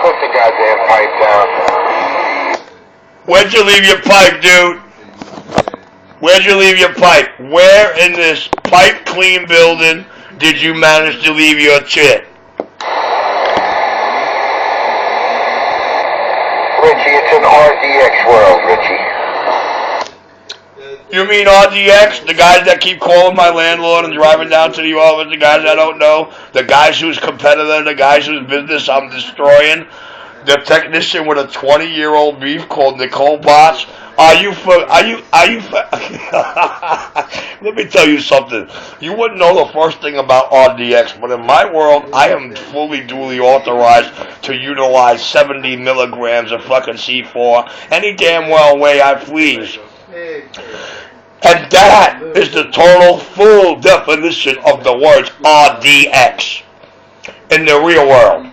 Put the goddamn pipe down. Where'd you leave your pipe, dude? Where'd you leave your pipe? Where in this pipe clean building did you manage to leave your shit? Richie, it's an RDX world, Richie. You mean RDX? The guys that keep calling my landlord and driving down to the office, the guys I don't know, the guys whose competitor, the guys whose business I'm destroying, the technician with a 20-year-old beef called Nicole Bots. Let me tell you something. You wouldn't know the first thing about RDX, but in my world, I am fully duly authorized to utilize 70 milligrams of fucking C4 any damn well way I please. And that is the total full definition of the words RDX in the real world.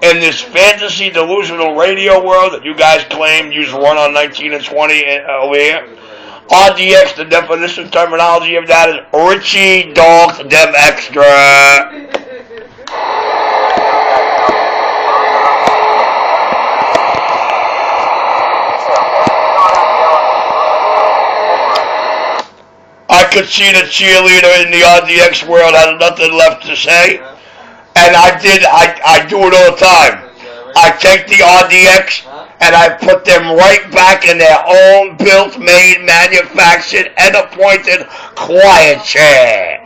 In this fantasy delusional radio world that you guys claim you run on 19 and 20 over here, RDX, the definition terminology of that is Richie Dog Dem Extra. I could see the cheerleader in the RDX world had nothing left to say. And I do it all the time. I take the RDX and I put them right back in their own built, made, manufactured, and appointed quiet chair.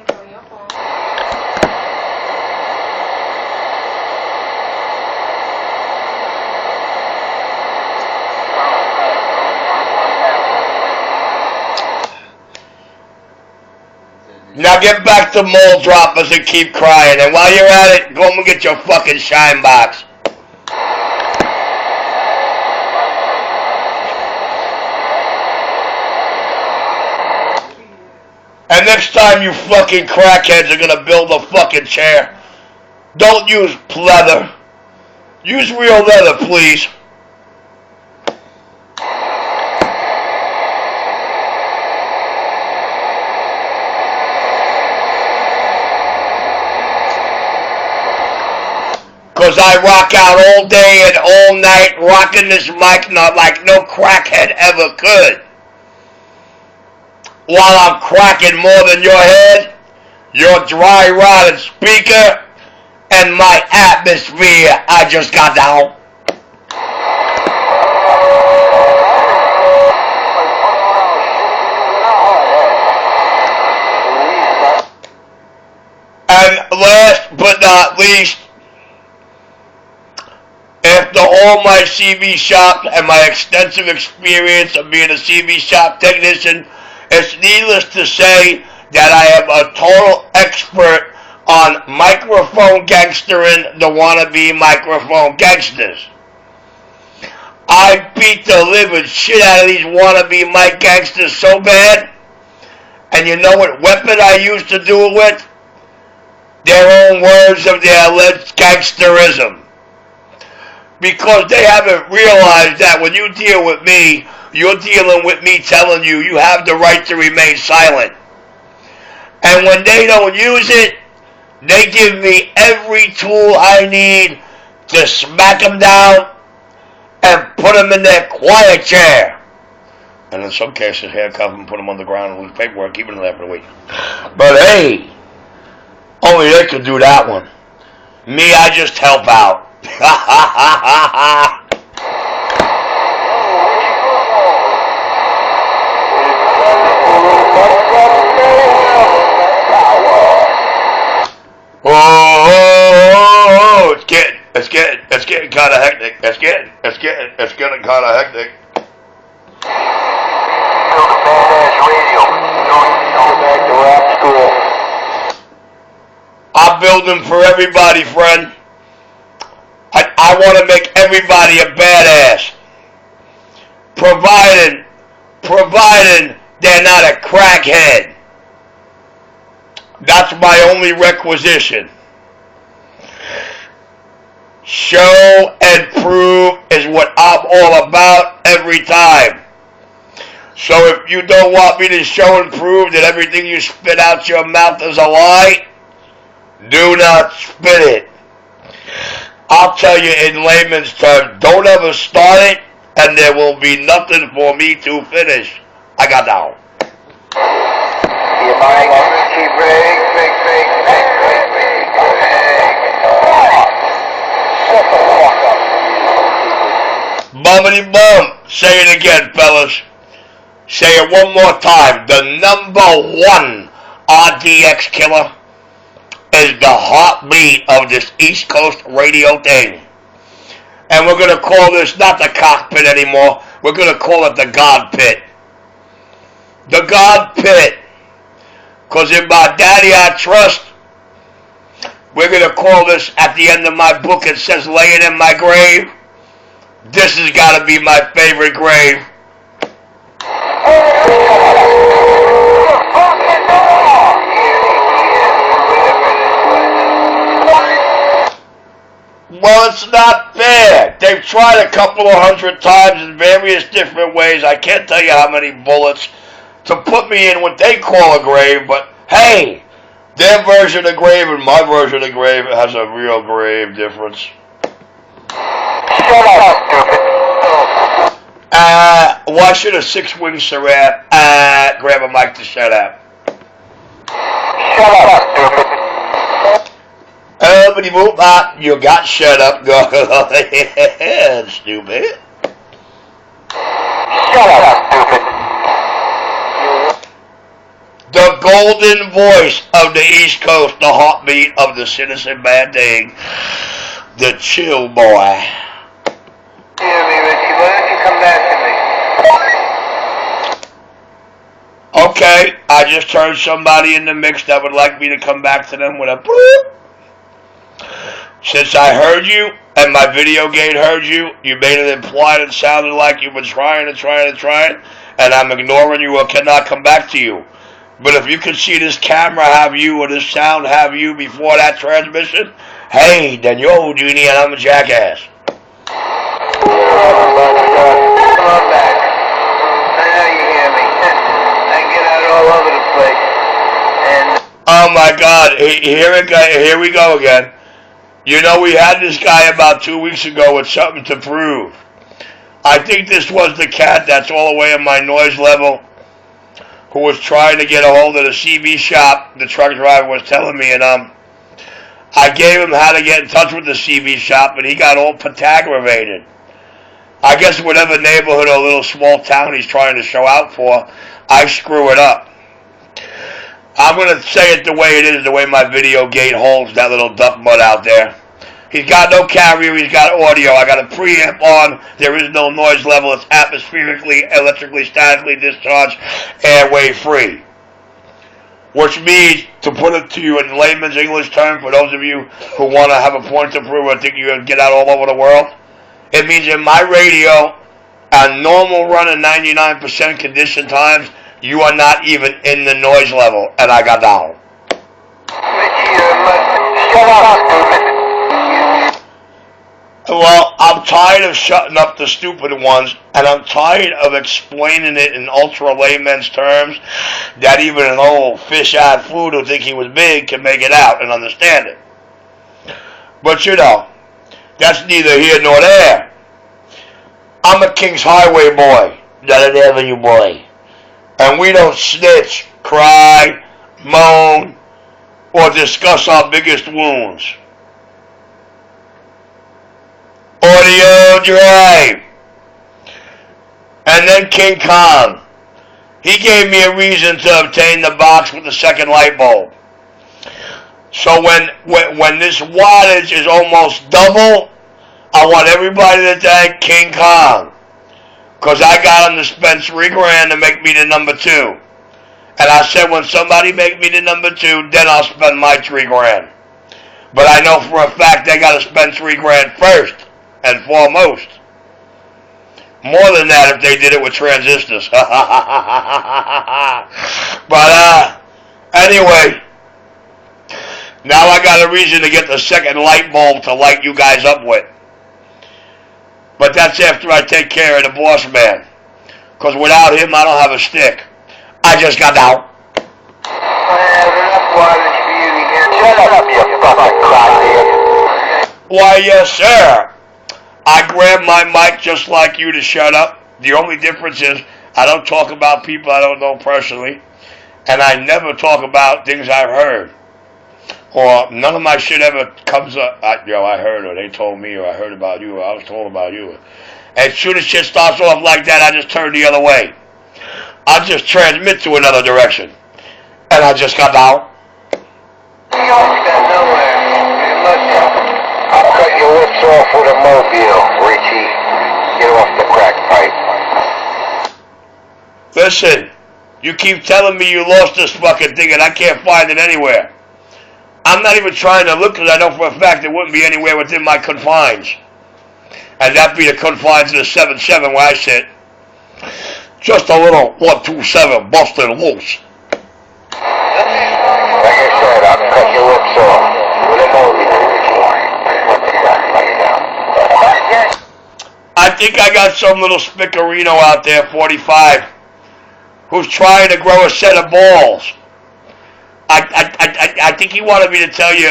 Now get back to mole droppers and keep crying. And while you're at it, go and get your fucking shine box. And next time you fucking crackheads are gonna build a fucking chair, don't use pleather. Use real leather, please. Because I rock out all day and all night rocking this mic not like no crackhead ever could. While I'm cracking more than your head, your dry rotted speaker, and my atmosphere I just got down. And last but not least, after all my CV shops and my extensive experience of being a CV shop technician, it's needless to say that I am a total expert on microphone gangstering the wannabe microphone gangsters. I beat the living shit out of these wannabe mic gangsters so bad, and you know what weapon I used to do it with? Their own words of their alleged gangsterism. Because they haven't realized that when you deal with me, you're dealing with me telling you you have the right to remain silent. And when they don't use it, they give me every tool I need to smack them down and put them in their quiet chair. And in some cases, handcuff them, put them on the ground and lose paperwork, keep them there for a week. But hey, only they can do that one. Me, I just help out. Ha ha ha ha ha. Oh, it's getting kind of hectic. It's getting kind of hectic. Build a badass radio. Go back to rap school. I'm building for everybody, friend. I want to make everybody a badass. Providing they're not a crackhead. That's my only requisition. Show and prove is what I'm all about every time. So if you don't want me to show and prove that everything you spit out your mouth is a lie, do not spit it. I'll tell you in layman's terms, don't ever start it, and there will be nothing for me to finish. I got down. You mind? Keep break. Shut the fuck up. Bummity bum. Say it again, fellas. Say it one more time. The number one RDX killer is the heartbeat of this East Coast radio thing. And we're going to call this not the cockpit anymore. We're going to call it the God Pit. The God Pit. Because in my daddy I trust, we're going to call this at the end of my book. It says laying in my grave. This has got to be my favorite grave. Well, it's not fair. They've tried a couple of hundred times in various different ways. I can't tell you how many bullets to put me in what they call a grave, but hey, their version of grave and my version of grave has a real grave difference. Shut up, stupid. Why should a six-winged Seraph grab a mic to shut up? Shut up, stupid. You got shut up. Go ahead, stupid. Shut up, stupid. The golden voice of the East Coast, the heartbeat of the Citizen Band Thing, the chill boy. Hear me, Richie. Why don't you come back to me? Okay, I just heard somebody in the mix that would like me to come back to them with a bloop. Since I heard you and my video gate heard you, you made it implied and sounded like you've been trying, and I'm ignoring you or cannot come back to you. But if you could see this camera have you or this sound have you before that transmission, hey, then you're Houdini and I'm a jackass. Come on back. I know you hear me. I get out all over the place. And oh my God, here we go again. You know, we had this guy about 2 weeks ago with something to prove. I think this was the cat that's all the way in my noise level who was trying to get a hold of the CB shop, the truck driver was telling me, and I gave him how to get in touch with the CB shop, and he got all aggravated. I guess whatever neighborhood or little small town he's trying to show out for, I screw it up. I'm going to say it the way it is, the way my video gate holds that little duck mud out there. He's got no carrier, he's got audio. I got a preamp on, there is no noise level, it's atmospherically, electrically, statically discharged, airway free. Which means, to put it to you in layman's English term, for those of you who want to have a point to prove or think you're going to get out all over the world, it means in my radio, on normal run of 99% condition times, you are not even in the noise level, and I got down. shut up, stupid. Well, I'm tired of shutting up the stupid ones, and I'm tired of explaining it in ultra layman's terms that even an old fish-eyed fool who think he was big can make it out and understand it. But you know, that's neither here nor there. I'm a Kings Highway boy, not an Avenue boy. And we don't snitch, cry, moan, or discuss our biggest wounds. Audio Drive. And then King Kong. He gave me a reason to obtain the box with the second light bulb. So when this wattage is almost double, I want everybody to thank King Kong. Because I got him to spend $3,000 to make me the number 2. And I said when somebody make me the number 2, then I'll spend my $3,000. But I know for a fact they got to spend $3,000 first and foremost. More than that if they did it with transistors. But anyway, now I got a reason to get the second light bulb to light you guys up with. But that's after I take care of the boss man. Because without him, I don't have a stick. I just got out. I have enough wattage for you to hear. Shut up, you fucking crackhead. Why, yes, sir. I grab my mic just like you to shut up. The only difference is I don't talk about people I don't know personally, and I never talk about things I've heard. Or none of my shit ever comes up. I heard, or they told me, or I heard about you, or I was told about you. As soon as shit starts off like that, I just turn the other way. I just transmit to another direction. And I just got down. New York's got nowhere. You look. I'll cut your lips off with a mobile, Richie. Get off the crack pipe. Listen, you keep telling me you lost this fucking thing and I can't find it anywhere. I'm not even trying to look because I know for a fact it wouldn't be anywhere within my confines. And that'd be the confines of the 7-7 where I sit. Just a little 127 busted loose. Like I said, I'll cut your lips off with a mobile, I think I got some little spickerino out there, 45, who's trying to grow a set of balls. I think he wanted me to tell you,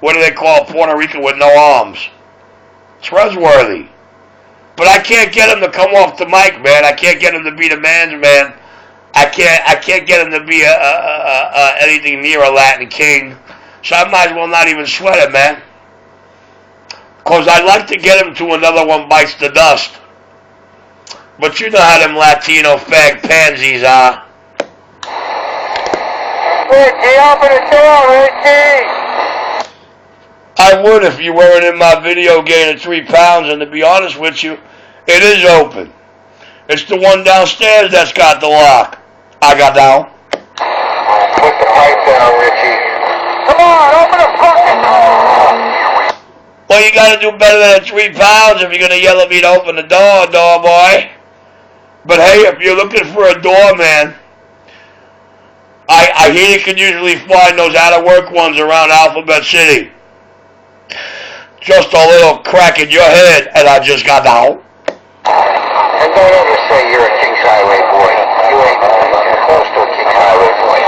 what do they call Puerto Rican with no arms? Trustworthy. But I can't get him to come off the mic, man. I can't get him to be the man's man. I can't get him to be anything near a Latin king. So I might as well not even sweat it, man. Because I'd like to get him to another one bites the dust. But you know how them Latino fag pansies are. Richie, open the door, Richie! I would if you weren't in my video gaining 3 pounds, and to be honest with you, it is open. It's the one downstairs that's got the lock. I got down. Put the pipe down, Richie. Come on, open the fucking door! Well, you gotta do better than 3 pounds if you're gonna yell at me to open the door, boy. But hey, if you're looking for a doorman, I hear you can usually find those out-of-work ones around Alphabet City. Just a little crack in your head, and I just got down. And don't ever say you're a Kings Highway boy. You ain't close to a Kings Highway boy.